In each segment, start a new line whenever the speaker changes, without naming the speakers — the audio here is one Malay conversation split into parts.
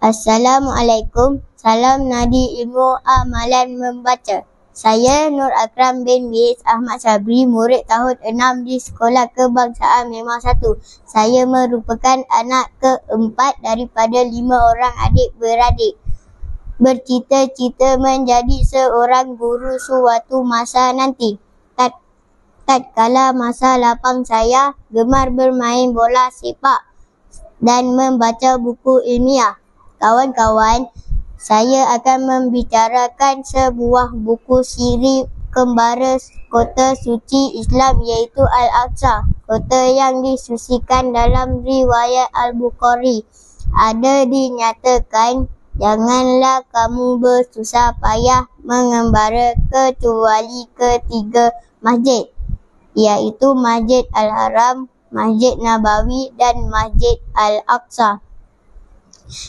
Assalamualaikum. Salam Nadi Ilmu Amalan Membaca. Saya Nur Akram bin Wiz Ahmad Sabri, murid tahun 6 di Sekolah Kebangsaan Memang 1. Saya merupakan anak keempat daripada 5 orang adik-beradik. Bercita-cita menjadi seorang guru suatu masa nanti. Tatkala masa lapang saya gemar bermain bola sepak dan membaca buku ilmiah. Kawan-kawan, saya akan membicarakan sebuah buku siri kembara kota suci Islam, iaitu Al-Aqsa, kota yang disucikan dalam riwayat Al-Bukhari. Ada dinyatakan, janganlah kamu bersusah payah mengembara kecuali ketiga masjid, iaitu Masjid Al-Haram, Masjid Nabawi dan Masjid Al-Aqsa.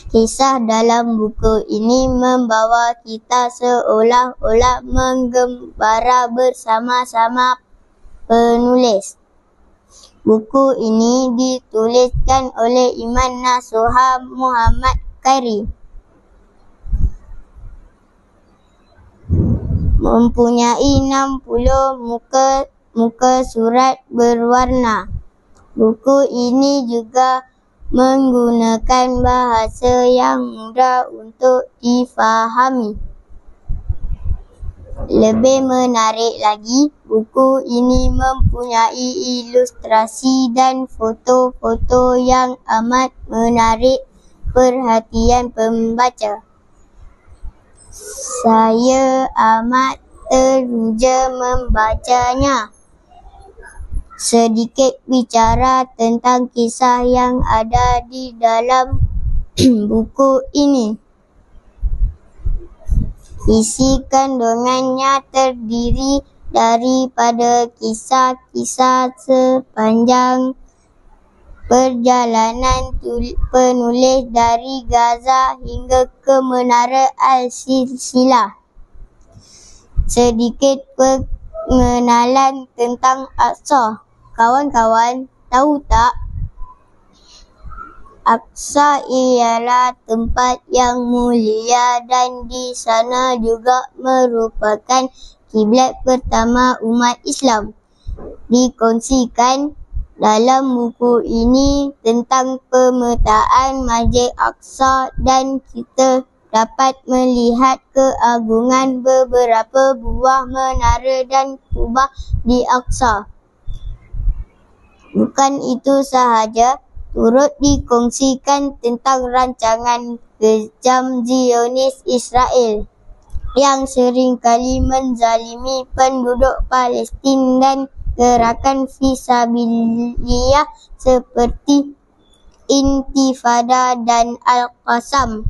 Kisah dalam buku ini membawa kita seolah-olah menggembara bersama-sama penulis. Buku ini dituliskan oleh Imam Nasuha Muhammad Khairi. Mempunyai 60 muka surat berwarna. Buku ini juga menggunakan bahasa yang mudah untuk difahami. Lebih menarik lagi, buku ini mempunyai ilustrasi dan foto-foto yang amat menarik perhatian pembaca. Saya amat teruja membacanya. Sedikit bicara tentang kisah yang ada di dalam buku ini. Isi kandungannya terdiri daripada kisah-kisah sepanjang perjalanan penulis dari Gaza hingga ke Menara Al-Silsilah. Sedikit pengenalan tentang Aqsa. Kawan-kawan, tahu tak? Aqsa ialah tempat yang mulia dan di sana juga merupakan kiblat pertama umat Islam. Dikongsikan dalam buku ini tentang pemetaan Masjid Aqsa dan kita dapat melihat keagungan beberapa buah menara dan kubah di Aqsa. Bukan itu sahaja, turut dikongsikan tentang rancangan kejam Zionis Israel yang seringkali menzalimi penduduk Palestin dan gerakan fisabilillah seperti Intifada dan Al-Qassam.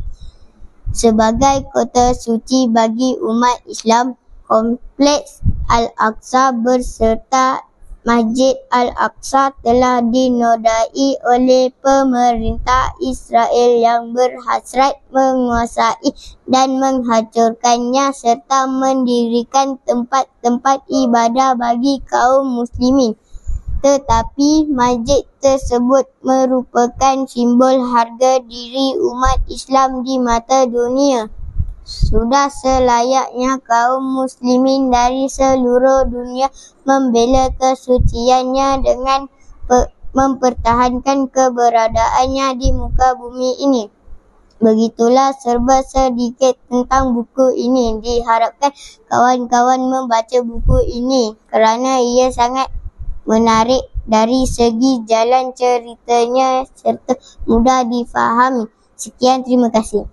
Sebagai kota suci bagi umat Islam, kompleks Al-Aqsa berserta Masjid Al-Aqsa telah dinodai oleh pemerintah Israel yang berhasrat menguasai dan menghancurkannya serta mendirikan tempat-tempat ibadah bagi kaum muslimin. Tetapi masjid tersebut merupakan simbol harga diri umat Islam di mata dunia. Sudah selayaknya kaum muslimin dari seluruh dunia membela kesuciannya dengan mempertahankan keberadaannya di muka bumi ini. Begitulah serba sedikit tentang buku ini. Diharapkan kawan-kawan membaca buku ini kerana ia sangat menarik dari segi jalan ceritanya serta mudah difahami. Sekian, terima kasih.